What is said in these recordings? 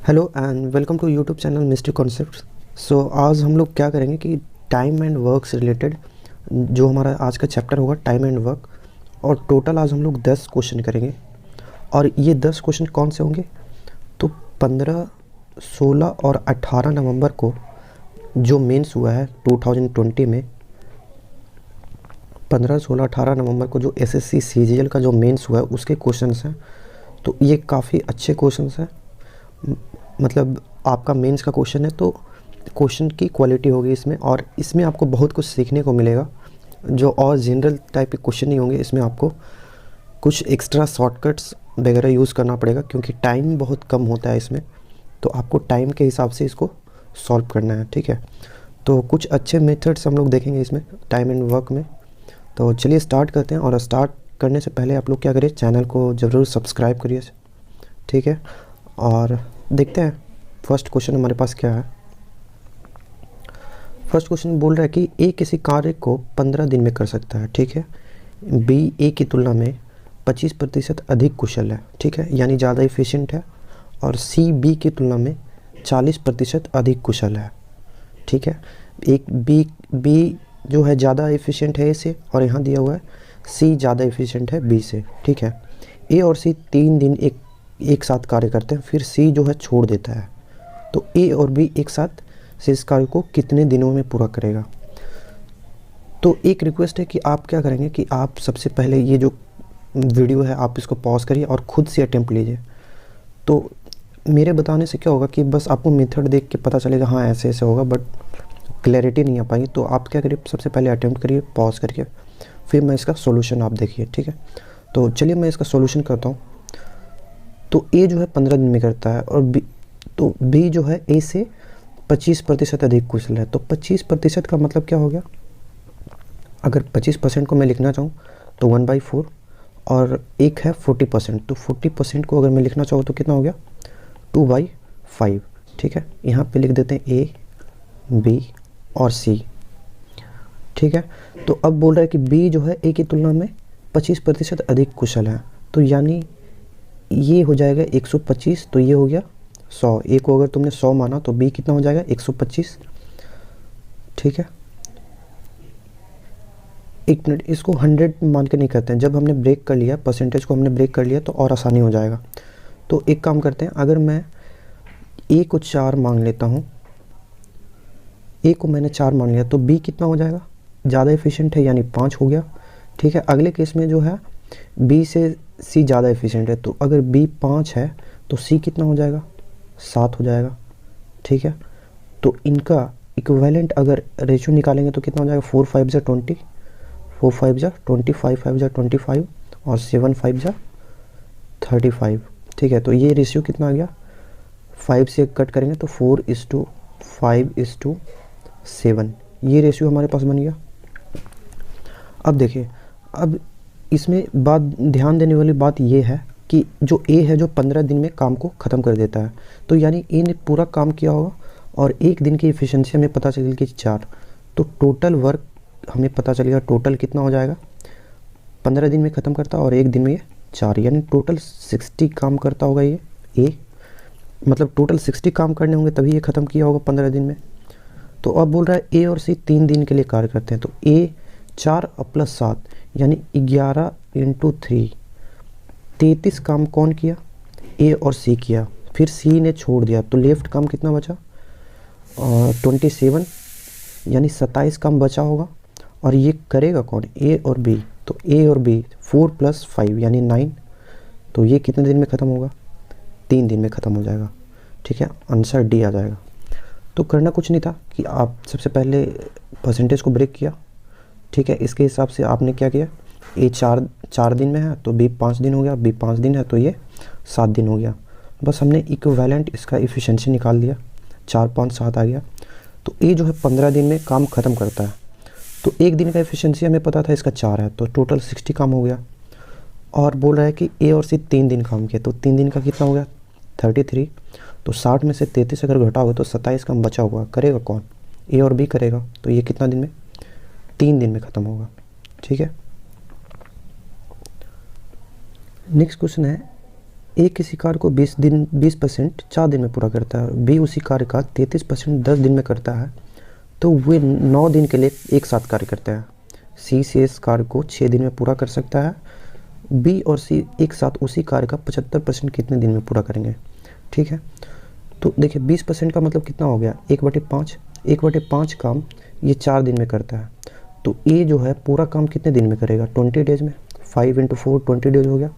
Hello and welcome to YouTube channel mystery concepts. So आज हम लोग क्या करेंगे कि टाइम एंड वर्क से रिलेटेड जो हमारा आज का चैप्टर होगा टाइम एंड वर्क, और टोटल आज हम लोग 10 क्वेश्चन करेंगे। और ये 10 क्वेश्चन कौन से होंगे? तो 15, 16 और 18 नवंबर को जो मेंस हुआ है 2020 में, 15, 16, 18 नवंबर को जो एसएससी सीजीएल का जो मेंस हुआ है उसके क्वेश्चंस हैं। तो ये काफ़ी अच्छे क्वेश्चंस हैं। मतलब आपका मेंस का क्वेश्चन है तो क्वेश्चन की क्वालिटी होगी इसमें, और इसमें आपको बहुत कुछ सीखने को मिलेगा जो और जनरल टाइप के क्वेश्चन नहीं होंगे। इसमें आपको कुछ एक्स्ट्रा शॉर्टकट्स वगैरह यूज़ करना पड़ेगा क्योंकि टाइम बहुत कम होता है इसमें, तो आपको टाइम के हिसाब से इसको सॉल्व करना है। ठीक है, तो कुछ अच्छे मेथड्स हम लोग देखेंगे इसमें टाइम एंड वर्क में। तो चलिए स्टार्ट करते हैं, और स्टार्ट करने से पहले आप लोग क्या करिए, चैनल को ज़रूर सब्सक्राइब करिए। ठीक है, और देखते हैं फर्स्ट क्वेश्चन हमारे पास क्या है। फर्स्ट क्वेश्चन बोल रहा है कि ए किसी कार्य को 15 दिन में कर सकता है। ठीक है, बी ए की तुलना में 25% अधिक कुशल है। ठीक है, यानी ज़्यादा इफ़िशिएंट है। और सी बी की तुलना में 40% अधिक कुशल है। ठीक है, एक बी जो है ज़्यादा इफ़िशिएंट है ए से, और यहाँ दिया हुआ है सी ज़्यादा इफ़िशिएंट है बी से। ठीक है, ए और सी 3 दिन एक साथ कार्य करते हैं, फिर सी जो है छोड़ देता है। तो ए और बी एक साथ से इस कार्य को कितने दिनों में पूरा करेगा? तो एक रिक्वेस्ट है कि आप क्या करेंगे कि आप सबसे पहले ये जो वीडियो है आप इसको पॉज करिए और ख़ुद से अटेम्प्ट लीजिए। तो मेरे बताने से क्या होगा कि बस आपको मेथड देख के पता चलेगा हाँ ऐसे ऐसे होगा, बट क्लैरिटी नहीं आ पाएगी। तो आप क्या करिए, सबसे पहले अटेम्प्ट करिए पॉज करके, फिर मैं इसका सोल्यूशन आप देखिए। ठीक है, तो चलिए मैं इसका सोल्यूशन करता हूँ। तो ए जो है 15 दिन में करता है, और बी जो है ए से 25% अधिक कुशल है। तो 25% का मतलब क्या हो गया? अगर 25% को मैं लिखना चाहूँ तो 1/4, और एक है 40%। तो 40% को अगर मैं लिखना चाहूँ तो कितना हो गया? 2/5। ठीक है, यहाँ पे लिख देते हैं ए, बी और सी। ठीक है, तो अब बोल रहा है कि बी जो है ए की तुलना में 25% अधिक कुशल है। तो यानी ये हो जाएगा 125, तो ये हो गया 100। ए को अगर तुमने 100 माना तो बी कितना हो जाएगा? 125। ठीक है, एक मिनट, इसको 100 मान के नहीं करते हैं। जब हमने ब्रेक कर लिया, परसेंटेज को हमने ब्रेक कर लिया तो और आसानी हो जाएगा। तो एक काम करते हैं, अगर मैं ए को 4 मान लेता हूँ, ए को मैंने 4 मान लिया, तो बी कितना हो जाएगा? ज़्यादा एफिशिएंट है यानी 5 हो गया। ठीक है, अगले केस में जो है बी से सी ज़्यादा एफिशिएंट है, तो अगर बी 5 है तो सी कितना हो जाएगा? 7 हो जाएगा। ठीक है, तो इनका इक्विवेलेंट अगर रेशियो निकालेंगे तो कितना हो जाएगा? 4 5 जा 20, 4 5 जा 20, 5 5 जा 25, और 7 5 जा 35। ठीक है, तो ये रेशियो कितना आ गया? 5 से कट करेंगे तो 4:5:7, ये रेशियो हमारे पास बन गया। अब देखिए, अब इसमें बात ध्यान देने वाली बात ये है कि जो ए है जो 15 दिन में काम को ख़त्म कर देता है, तो यानी ए ने पूरा काम किया होगा, और एक दिन की एफिशिएंसी हमें पता चली कि 4। तो टोटल वर्क हमें पता चलेगा टोटल कितना हो जाएगा। 15 दिन में ख़त्म करता है और एक दिन में ये 4, यानी टोटल 60 काम करता होगा ये ए। मतलब टोटल 60 काम करने होंगे तभी ये ख़त्म किया होगा 15 दिन में। तो अब बोल रहा है ए और सी 3 दिन के लिए कार्य करते हैं, तो ए 4 + 7 यानी 11 × 3, 33 काम कौन किया? ए और सी किया, फिर सी ने छोड़ दिया, तो लेफ्ट काम कितना बचा? 27, यानी 27 काम बचा होगा। और ये करेगा कौन? ए और बी। तो ए और बी 4 + 5 यानी 9, तो ये कितने दिन में ख़त्म होगा? 3 दिन में ख़त्म हो जाएगा। ठीक है, आंसर डी आ जाएगा। तो करना कुछ नहीं था कि आप सबसे पहले परसेंटेज को ब्रेक किया। ठीक है, इसके हिसाब से आपने क्या किया, ए 4 दिन में है तो बी 5 दिन हो गया, बी 5 दिन है तो ये 7 दिन हो गया। बस हमने इक्विवेलेंट इसका इफ़िशिएंसी निकाल दिया, 4 5 7 आ गया। तो ए जो है 15 दिन में काम ख़त्म करता है, तो एक दिन का एफिशिएंसी हमें पता था इसका 4 है, तो टोटल 60 काम हो गया। और बोल रहा है कि ए और सी 3 दिन काम किया, तो 3 दिन का कितना हो गया? 33। तो 60 में से 33 अगर घटाओगे तो 27 काम बचा हुआ करेगा कौन? ए और बी करेगा। तो ये कितना दिन में? 3 दिन में ख़त्म होगा। ठीक है, नेक्स्ट क्वेश्चन है ए किसी कार्य को 20% 4 दिन में पूरा करता है, बी उसी कार्य का 33% 10 दिन में करता है, तो वे 9 दिन के लिए एक साथ कार्य करते हैं। सी शेष कार्य को 6 दिन में पूरा कर सकता है, बी और सी एक साथ उसी कार्य का 75% कितने दिन में पूरा करेंगे। ठीक है, तो देखिए 20% का मतलब कितना हो गया, 1/5। 1/5 काम ये 4 दिन में करता है, तो ए जो है पूरा काम कितने दिन में करेगा, 20 डेज में। 5 × 4 20 डेज हो गया।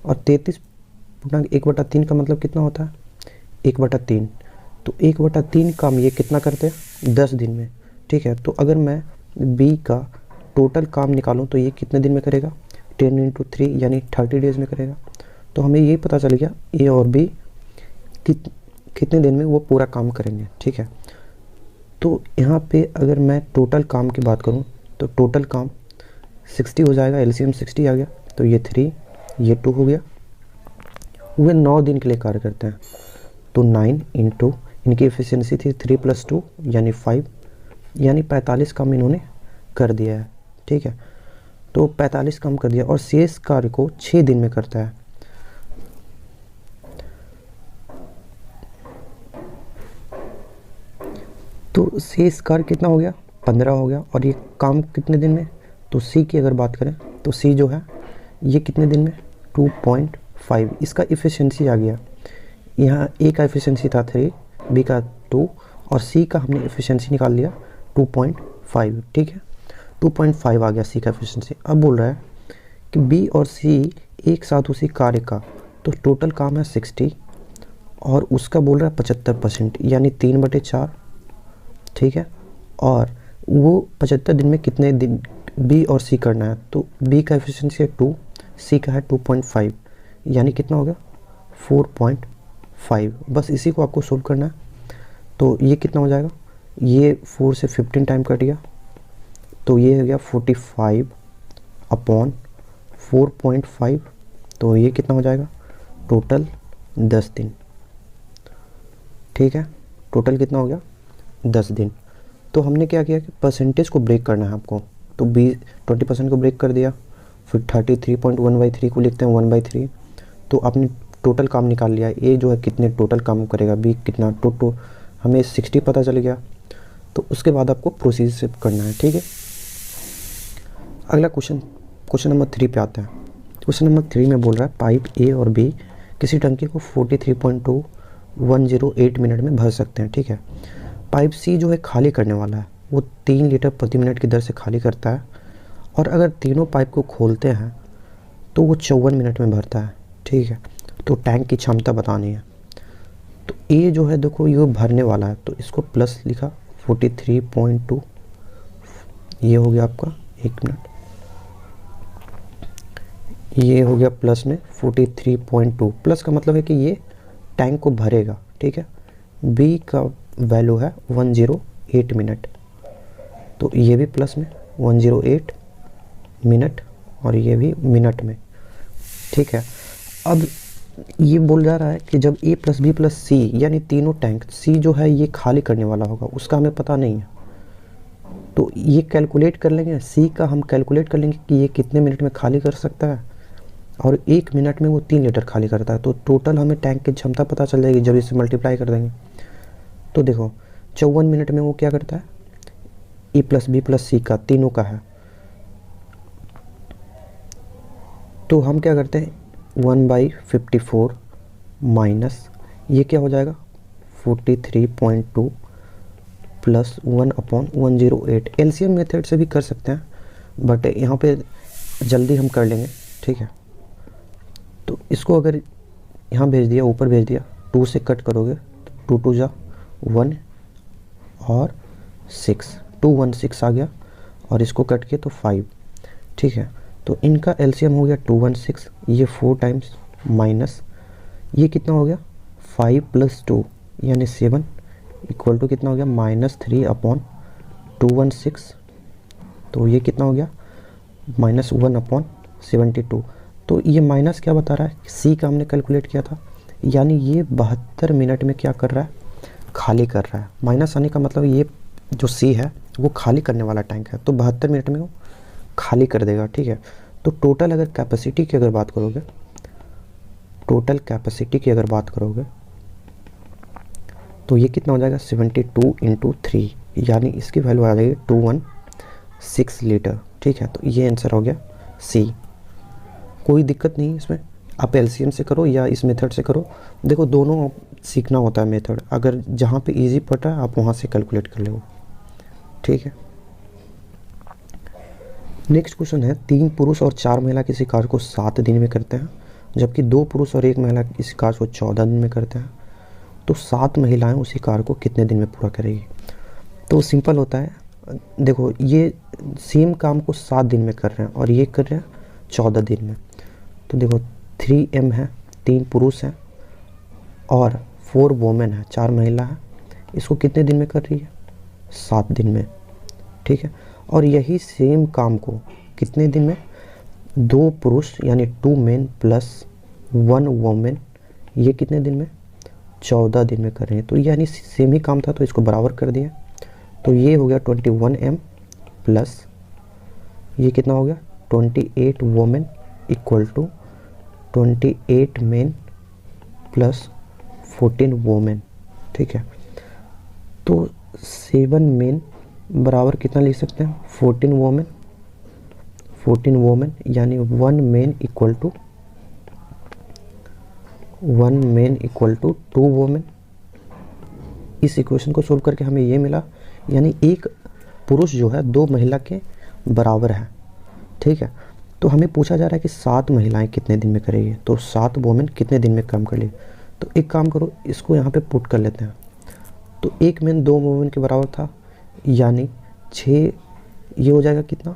और 33/1/3 का मतलब कितना होता है, 1/3। तो 1/3 काम ये कितना करते हैं, 10 दिन में। ठीक है, तो अगर मैं बी का टोटल काम निकालूं तो ये कितने दिन में करेगा, 10 × 3 यानी 30 डेज में करेगा। तो हमें ये पता चल गया ए और बी कितने दिन में वो पूरा काम करेंगे। ठीक है, तो यहाँ पे अगर मैं टोटल काम की बात करूँ तो टोटल काम 60 हो जाएगा, एलसीएम 60 आ गया, तो ये 3 ये 2 हो गया। वे 9 दिन के लिए कार्य करते हैं, तो 9 × इनकी एफिशिएंसी थी 3 + 2 यानी 5, यानी 45 काम इन्होंने कर दिया है। ठीक है, तो 45 काम कर दिया और शेष कार्य को 6 दिन में करता है। तो शेष कार्य कितना हो गया, 15 हो गया। और ये काम कितने दिन में, तो सी की अगर बात करें तो सी जो है ये कितने दिन में, 2.5। इसका इफ़िशियंसी आ गया, यहाँ ए का इफ़िशियंसी था 3, बी का 2 और सी का हमने इफ़िशियंसी निकाल लिया 2.5। ठीक है, 2.5 आ गया सी का इफ़िशियंसी। अब बोल रहा है कि बी और सी एक साथ उसी कार्य का, तो टोटल काम है 60 और उसका बोल रहा है 75% यानी 3/4। ठीक है, और वो 75 दिन में कितने दिन बी और सी करना है, तो बी का एफिशिएंसी है 2, सी का है 2.5 यानी कितना हो गया 4.5। बस इसी को आपको सोल्व करना है। तो ये कितना हो जाएगा, ये 4 से 15 टाइम कट गया, तो ये हो गया 45/4.5। तो ये कितना हो जाएगा, टोटल 10 दिन। ठीक है, टोटल कितना हो गया, 10 दिन। तो हमने क्या किया कि परसेंटेज को ब्रेक करना है आपको, तो 20% को ब्रेक कर दिया, फिर 33.1/3 को लिखते हैं 1/3। तो आपने टोटल काम निकाल लिया, ए जो है कितने टोटल काम करेगा, बी कितना, हमें 60 पता चल गया। तो उसके बाद आपको प्रोसीजर करना है। ठीक है, अगला क्वेश्चन नंबर 3 पे आता है। क्वेश्चन नंबर 3 में बोल रहा है पाइप ए और बी किसी टंकी को 43.2108 मिनट में भर सकते हैं। ठीक है, पाइप सी जो है खाली करने वाला है, वो 3 लीटर प्रति मिनट की दर से खाली करता है और अगर तीनों पाइप को खोलते हैं तो वो 54 मिनट में भरता है। ठीक है, तो टैंक की क्षमता बतानी है। तो ए जो है देखो ये भरने वाला है, तो इसको प्लस लिखा 43.2, ये हो गया आपका, 1 मिनट, ये हो गया प्लस में 43.2। प्लस का मतलब है कि ये टैंक को भरेगा। ठीक है, बी का वैल्यू है 108 मिनट, तो ये भी प्लस में 108 मिनट और ये भी मिनट में। ठीक है, अब ये बोल जा रहा है कि जब ए + बी + सी यानी तीनों टैंक, सी जो है ये खाली करने वाला होगा, उसका हमें पता नहीं है, तो ये कैलकुलेट कर लेंगे। सी का हम कैलकुलेट कर लेंगे कि ये कितने मिनट में खाली कर सकता है, और 1 मिनट में वो 3 लीटर खाली करता है, तो टोटल हमें टैंक की क्षमता पता चल जाएगी जब इसे मल्टीप्लाई कर देंगे। तो देखो 54 मिनट में वो क्या करता है, ए + बी + सी का तीनों का है, तो हम क्या करते हैं 1/54 माइनस ये क्या हो जाएगा 43.2 + 1/108। एलसीएम मेथड से भी कर सकते हैं बट यहाँ पे जल्दी हम कर लेंगे। ठीक है, तो इसको अगर यहाँ भेज दिया, ऊपर भेज दिया, 2 से कट करोगे तो 2 × 2 = 1 और 6, 216 आ गया, और इसको कट किए तो 5। ठीक है, तो इनका एलसीएम हो गया 216, ये 4 टाइम्स माइनस ये कितना हो गया 5 + 2 यानी 7 इक्वल टू कितना हो गया -3/216। तो ये कितना हो गया -1/72। तो ये माइनस क्या बता रहा है, सी का हमने कैलकुलेट किया था, यानी ये 72 मिनट में क्या कर रहा है, खाली कर रहा है। माइनस आने का मतलब ये जो सी है वो खाली करने वाला टैंक है, तो 72 मिनट में वो खाली कर देगा। ठीक है, तो टोटल अगर कैपेसिटी की अगर बात करोगे टोटल कैपेसिटी की अगर बात करोगे तो ये कितना हो जाएगा 72 इंटू 3, यानी इसकी वैल्यू आ जाएगी 216 लीटर। ठीक है, तो ये आंसर हो गया सी। कोई दिक्कत नहीं इसमें, आप एलसीएम से करो या इस मेथड से करो, देखो दोनों सीखना होता है मेथड, अगर जहाँ पे इजी पड़ रहा है आप वहाँ से कैलकुलेट कर लो। ठीक है, नेक्स्ट क्वेश्चन है 3 पुरुष और 4 महिला किसी कार्य को 7 दिन में करते हैं, जबकि 2 पुरुष और 1 महिला इस कार्य को 14 दिन में करते हैं, तो 7 महिलाएं उसी कार्य को कितने दिन में पूरा करेगी। तो सिंपल होता है, देखो ये सेम काम को 7 दिन में कर रहे हैं और ये कर रहे हैं 14 दिन में। तो देखो 3M है, 3 पुरुष हैं और 4 वोमेन है, 4 महिला है, इसको कितने दिन में कर रही है, 7 दिन में। ठीक है, और यही सेम काम को कितने दिन में, 2 पुरुष यानी 2 मेन प्लस 1 वोमेन, ये कितने दिन में, 14 दिन में कर रहे हैं। तो यानी सेम ही काम था तो इसको बराबर कर दिया। तो ये हो गया 21M प्लस ये कितना हो गया 28 women equal to 28 men plus 14 women. ठीक है, तो 7 मेन बराबर कितना लिख सकते हैं, 14 वोमेन, 14 वोमेन यानी 1 मेन इक्वल टू 2 वोमेन। इस इक्वेशन को सोल्व करके हमें ये मिला, यानी एक पुरुष जो है 2 महिला के बराबर है। ठीक है, तो हमें पूछा जा रहा है कि 7 महिलाएं कितने दिन में करेगी, तो 7 वोमेन कितने दिन में काम कर लेगी। तो एक काम करो, इसको यहाँ पे पुट कर लेते हैं। तो 1 मेन 2 वोमेन के बराबर था, यानी 6, ये हो जाएगा कितना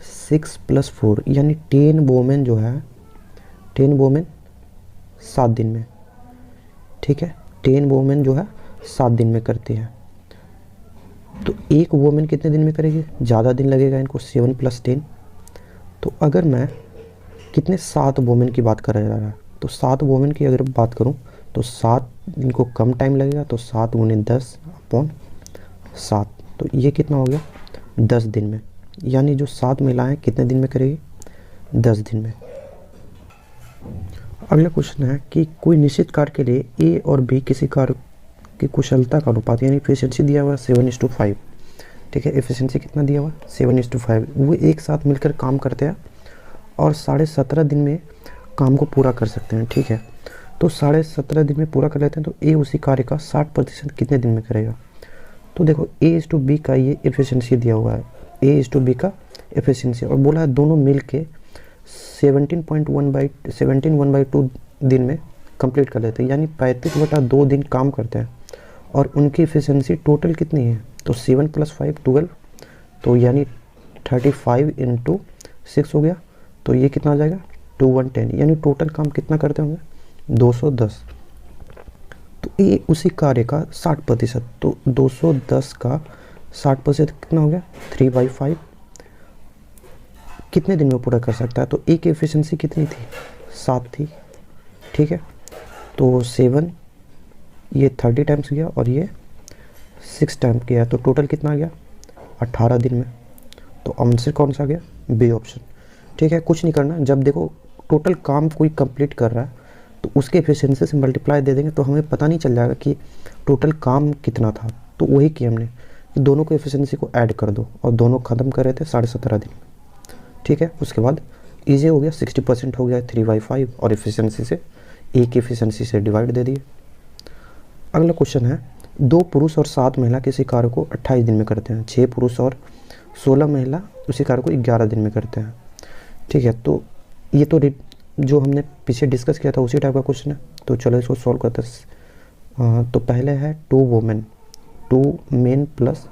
6 + 4 यानी 10 वोमेन जो है 10 वोमेन 7 दिन में। ठीक है, 10 वोमेन जो है 7 दिन में करती है। तो एक वोमेन कितने दिन में करेगी, ज़्यादा दिन लगेगा इनको, 7 + 10। तो अगर मैं कितने 7 वोमेन की बात कर रहा है, तो 7 वोमेन की अगर बात करूं तो 7 इनको कम टाइम लगेगा, तो 7 × 10/7, तो ये कितना हो गया 10 दिन में। यानी जो 7 महिलाएं कितने दिन में करेगी, 10 दिन में। अगला क्वेश्चन है कि कोई निश्चित कार्य के लिए ए और बी किसी कार्य की कुशलता का अनुपात यानी एफिशिएंसी दिया हुआ 7:5। ठीक है, एफिशिएंसी कितना दिया हुआ 7:5, वो एक साथ मिलकर काम करते हैं और 17.5 दिन में काम को पूरा कर सकते हैं। ठीक है, तो 17.5 दिन में पूरा कर लेते हैं, तो ए उसी कार्य का 60% कितने दिन में करेगा। तो देखो A/B का ये एफिशिएंसी दिया हुआ है, A/B का एफिशिएंसी, और बोला है दोनों मिल के 17.1/2 दिन में कंप्लीट कर लेते हैं, यानी 35/2 दिन काम करते हैं और उनकी एफिशिएंसी टोटल कितनी है, तो 7 + 5 12, तो यानी 35 × 6 हो गया, तो ये कितना आ जाएगा 2110, यानी टोटल काम कितना करते होंगे 210। तो ये उसी कार्य का 60%, तो 210 का 60% कितना हो गया 3/5, कितने दिन में पूरा कर सकता है। तो एक एफिशिएंसी कितनी थी 7 थी। ठीक है, तो 7 ये 30 टाइम्स गया और ये 6 टाइम्स गया, तो टोटल कितना आ गया 18 दिन में। तो आंसर कौन सा गया, बी ऑप्शन। ठीक है, कुछ नहीं करना, जब देखो टोटल काम कोई कंप्लीट कर रहा है तो उसके एफिशिएंसी से मल्टीप्लाई दे देंगे तो हमें पता नहीं चल जाएगा कि टोटल काम कितना था। तो वही किया हमने कि दोनों को एफिशिएंसी को ऐड कर दो और दोनों ख़त्म कर रहे थे 17.5 दिन। ठीक है, उसके बाद ईजी हो गया, 60% हो गया 3/5 और एफिशिएंसी से एक एफिशिएंसी से डिवाइड दे दिए। अगला क्वेश्चन है 2 पुरुष और 7 महिला किसी कार्य को 28 दिन में करते हैं, 6 पुरुष और 16 महिला उसी कार्य को 11 दिन में करते हैं। ठीक है, तो ये तो जो हमने पीछे डिस्कस किया था उसी टाइप का क्वेश्चन है, तो चलो इसको सॉल्व करते हैं। तो पहले है 2 वोमेन, 2 मेन प्लस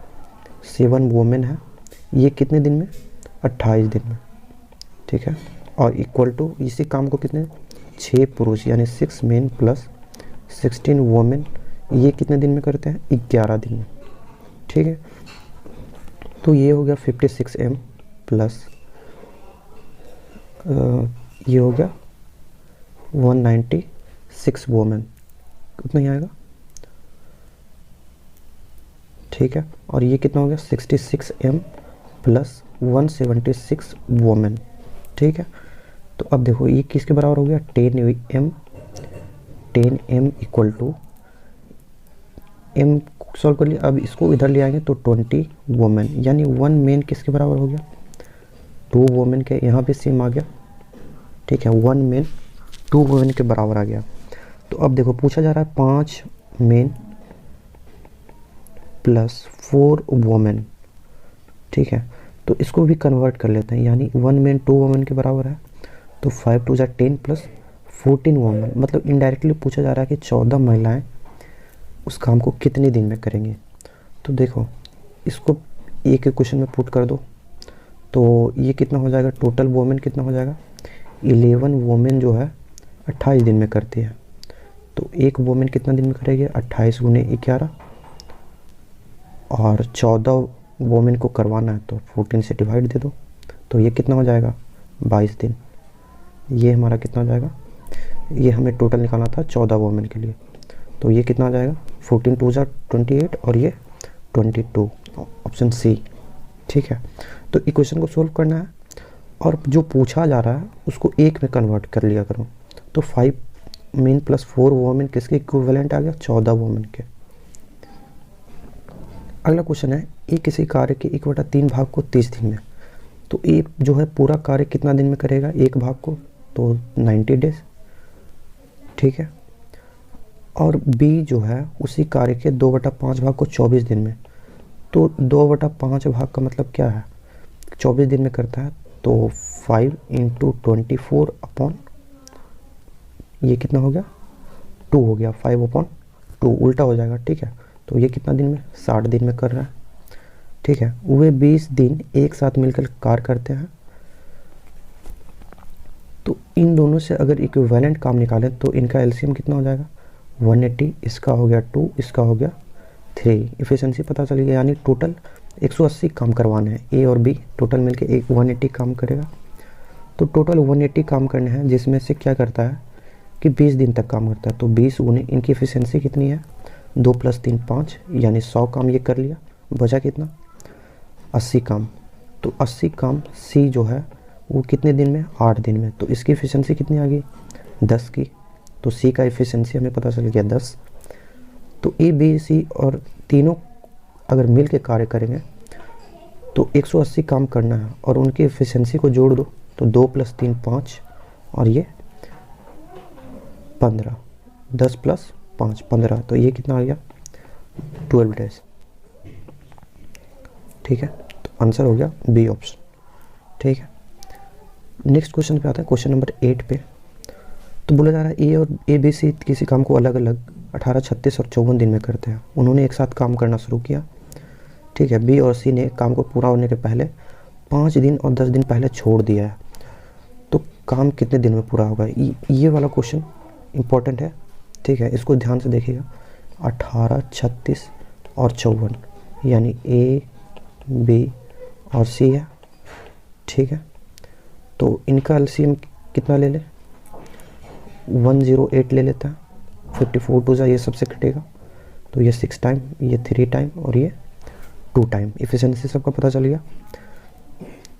7 वोमेन है, ये कितने दिन में 28 दिन में। ठीक है, और इक्वल टू इसी काम को कितने 6 पुरुष यानी 6 मेन प्लस 16 वोमेन, ये कितने दिन में करते हैं 11 दिन में। ठीक है, तो ये हो गया 56M प्लस ये हो गया 196 वोमेन, कितना ही आएगा। ठीक है, और ये कितना हो गया 66M प्लस 176 वोमेन। ठीक है, तो अब देखो ये किसके बराबर हो गया, 10m equal to m solve कर लिया। अब इसको इधर ले आएंगे तो 20 वोमेन, यानी 1 मेन किसके बराबर हो गया, 2 वोमेन के, यहाँ भी सेम आ गया, ठीक है, 1 मेन 2 वोमेन के बराबर आ गया। तो अब देखो पूछा जा रहा है 5 मेन प्लस 4 वोमेन, ठीक है, तो इसको भी कन्वर्ट कर लेते हैं, यानी 1 मेन 2 वोमेन के बराबर है, तो 5 2 10 प्लस 14 वोमेन, मतलब इनडायरेक्टली पूछा जा रहा है कि 14 महिलाएं उस काम को कितने दिन में करेंगे। तो देखो इसको एक एक क्वेश्चन में पुट कर दो, तो ये कितना हो जाएगा, टोटल वोमेन कितना हो जाएगा, 11 वोमेन जो है 28 दिन में करती है, तो एक वोमेन कितना दिन में करेगी, 28 गुने 11, और 14 वोमेन को करवाना है तो 14 से डिवाइड दे दो, तो ये कितना हो जाएगा, 22 दिन। ये हमारा कितना हो जाएगा, ये हमें टोटल निकालना था 14 वोमेन के लिए, तो ये कितना आ जाएगा, 14 2 28 और ये 22, ऑप्शन सी, ठीक है। तो इक्वेशन को सोल्व करना है और जो पूछा जा रहा है उसको एक में कन्वर्ट कर लिया करो, तो 5 मेन प्लस 4 वोमेन किसके इक्विवेलेंट आ गया, 14 वोमेन के। अगला क्वेश्चन है, ए किसी कार्य के 1/3 भाग को 30 दिन में, तो ए जो है पूरा कार्य कितना दिन में करेगा, एक भाग को, तो 90 डेज, ठीक है, और बी जो है उसी कार्य के 2/5 भाग को 24 दिन में, तो 2/5 भाग का मतलब क्या है, 24 दिन में करता है, तो 5 × 24 अपॉन ये कितना हो गया, 2 हो गया, 5/2 उल्टा हो जाएगा, ठीक है, तो ये कितना दिन में, 60 दिन में कर रहा है, ठीक है। वे 20 दिन एक साथ मिलकर कार्य करते हैं, तो इन दोनों से अगर इक्विवेलेंट काम निकालें तो इनका एलसीएम कितना हो जाएगा, 180, इसका हो गया 2, इसका हो गया 3, इफिशिएंसी पता चली गई, यानी टोटल 180 काम करवाने हैं, ए और बी टोटल मिलके 180 काम करेगा, तो टोटल 180 काम करने हैं, जिसमें से क्या करता है कि 20 दिन तक काम करता है, तो 20 गुने इनकी इफिशिएंसी कितनी है, 2 + 3 5, यानी 100 काम ये कर लिया, बचा कितना, 80 काम, तो 80 काम सी जो है वो कितने दिन में, 8 दिन में, तो इसकी इफिशिएंसी कितनी आ गई, 10 की, तो सी का इफिशिएंसी हमें पता चल गया 10। तो ए बी सी और तीनों अगर मिल के कार्य करेंगे तो 180 काम करना है, और उनकी इफिशिएंसी को जोड़ दो, तो 2 + 3 5 और ये 15, 10 + 5 15, तो ये कितना आ गया, 12 डेज, ठीक है, तो आंसर हो गया बी ऑप्शन, ठीक है। नेक्स्ट क्वेश्चन पे आते हैं, क्वेश्चन नंबर 8 पे। तो बोला जा रहा है ए और ए बी सी किसी काम को अलग अलग 18 36 और 54 दिन में करते हैं, उन्होंने एक साथ काम करना शुरू किया, ठीक है, बी और सी ने काम को पूरा होने के पहले 5 दिन और 10 दिन पहले छोड़ दिया है, तो काम कितने दिन में पूरा होगा, ये वाला क्वेश्चन इंपॉर्टेंट है, ठीक है, इसको ध्यान से देखिएगा, 18 36 और 54, यानी ए बी और सी है, ठीक है, तो इनका एलसीएम कितना ले ले, 108 ले लेता है, 54 2 ये सबसे कटेगा, तो ये 6 टाइम, ये 3 टाइम और ये 2 टाइम, इफिशिएंसी सबका पता चल गया।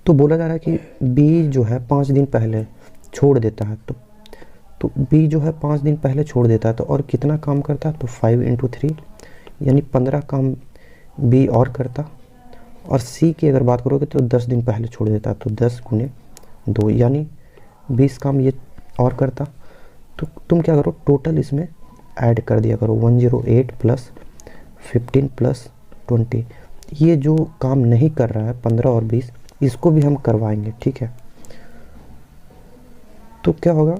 तो बोला जा रहा है कि बी जो है 5 दिन पहले छोड़ देता है, तो बी जो है 5 दिन पहले छोड़ देता है, तो और कितना काम करता है, तो 5 × 3 यानी 15 काम बी और करता, और सी की अगर बात करोगे तो 10 दिन पहले छोड़ देता है, तो 10 × 2 यानी 20 काम ये और करता। तो तुम क्या करो, टोटल इसमें ऐड कर दिया करो, 108 + 15 + 20, ये जो काम नहीं कर रहा है 15 और 20, इसको भी हम करवाएंगे, ठीक है। तो क्या होगा,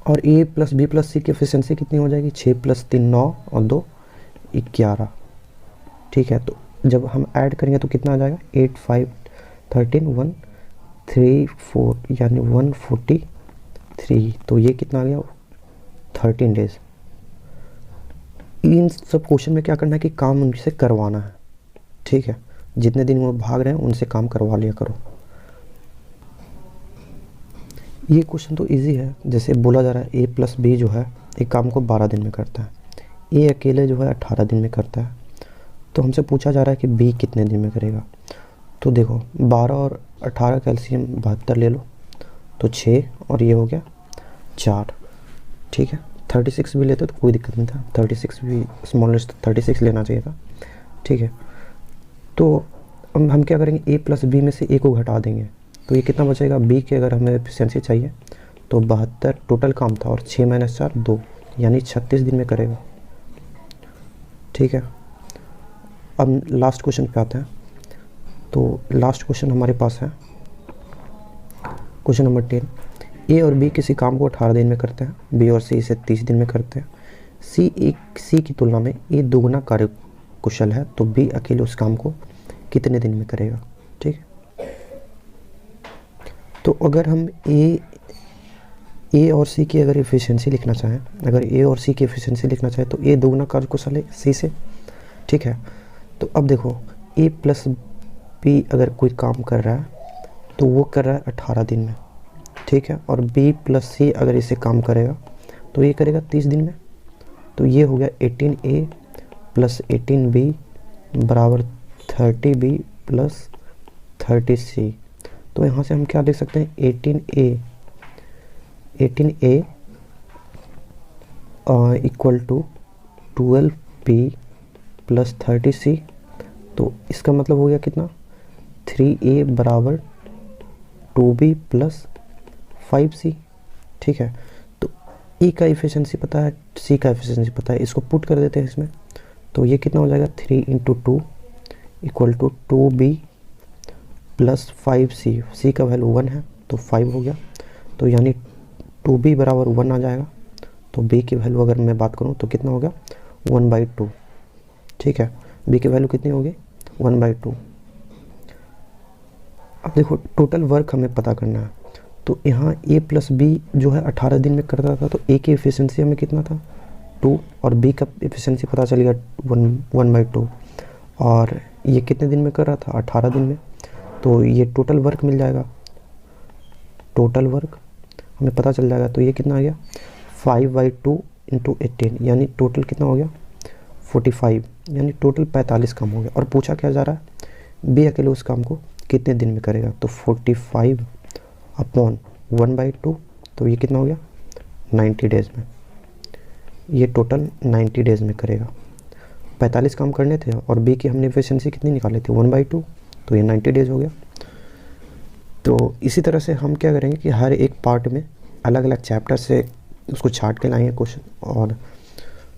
और ए + बी + सी की एफिशिएंसी कितनी हो जाएगी, 6 + 3 9 और 2 11, ठीक है। तो जब हम ऐड करेंगे तो कितना आ जाएगा, 8 5 13 1 3 4 यानी 143, तो ये कितना आ गया, 13 डेज। इन सब क्वेश्चन में क्या करना है कि काम उनसे करवाना है, ठीक है, जितने दिन वो भाग रहे हैं उनसे काम करवा लिया करो। ये क्वेश्चन तो इजी है, जैसे बोला जा रहा है ए + बी जो है एक काम को 12 दिन में करता है, ए अकेले जो है 18 दिन में करता है, तो हमसे पूछा जा रहा है कि बी कितने दिन में करेगा। तो देखो 12 और 18 कैल्शियम 72 ले लो, तो 6 और ये हो गया 4, ठीक है। 36 भी लेते तो कोई दिक्कत नहीं था, 36 भी स्मॉलेस्ट 36 लेना चाहिए था, ठीक है। तो हम क्या करेंगे, a प्लस बी में से a को घटा देंगे, तो ये कितना बचेगा, b की अगर हमें एफिशिएंसी चाहिए तो 72 टोटल काम था और 6 - 4 2, यानी 36 दिन में करेगा, ठीक है। अब लास्ट क्वेश्चन पे आते हैं। तो लास्ट क्वेश्चन हमारे पास है क्वेश्चन नंबर 10। ए और बी किसी काम को 18 दिन में करते हैं, बी और सी इसे 30 दिन में करते हैं। सी की तुलना में ए दोगुना कार्य कुशल है, तो बी अकेले उस काम को कितने दिन में करेगा, ठीक है। तो अगर हम ए और सी की अगर एफिशिएंसी लिखना चाहें, अगर ए और सी की एफिशिएंसी लिखना चाहें तो ए दोगुना कार्य कुशल है सी से, ठीक है। तो अब देखो, ए प्लस बी अगर कोई काम कर रहा है तो वो कर रहा है 18 दिन में, ठीक है। और बी प्लस सी अगर इसे काम करेगा तो ये करेगा 30 दिन में। तो ये हो गया 18A प्लस 18B बराबर 30B प्लस 30C। तो यहाँ से हम क्या देख सकते हैं, 18A equal to 12B plus 30C। तो इसका मतलब हो गया कितना, 3A बराबर 2B प्लस 5C, ठीक है। तो E का एफिशिएंसी पता है, C का एफिशिएंसी पता है, इसको पुट कर देते हैं इसमें। तो ये कितना हो जाएगा, 3 × 2 equal to 2B plus 5C। C का वैल्यू 1 है तो 5 हो गया, तो यानी 2B बराबर 1 आ जाएगा। तो B की वैल्यू अगर मैं बात करूँ तो कितना हो गया, 1/2, ठीक है। B की वैल्यू कितनी होगी, 1/2। अब देखो टोटल वर्क हमें पता करना है, तो यहाँ A प्लस बी जो है 18 दिन में करता था, तो A की एफिशिएंसी हमें कितना था, 2, और B का एफिशिएंसी पता चल गया 1/2, और ये कितने दिन में कर रहा था, 18 दिन में। तो ये टोटल वर्क मिल जाएगा, टोटल वर्क हमें पता चल जाएगा। तो ये कितना आ गया, 5/2 × 18, यानी टोटल कितना हो गया, 45, यानी टोटल 45 काम हो गया। और पूछा क्या जा रहा है, B अकेले उस काम को कितने दिन में करेगा, तो 45 अपॉन 1/2, तो ये कितना हो गया, 90 डेज़ में। ये टोटल 90 डेज़ में करेगा। 45 काम करने थे और बी की हमने एफिशिएंसी कितनी निकाली थी, 1/2, तो ये 90 डेज़ हो गया। तो इसी तरह से हम क्या करेंगे कि हर एक पार्ट में अलग अलग चैप्टर से उसको छाट के लाएंगे क्वेश्चन, और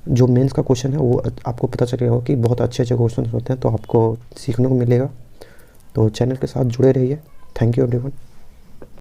जो मेंस का क्वेश्चन है वो आपको पता चलेगा कि बहुत अच्छे अच्छे क्वेश्चन होते हैं, तो आपको सीखने को मिलेगा। तो चैनल के साथ जुड़े रहिए। Thank you everyone.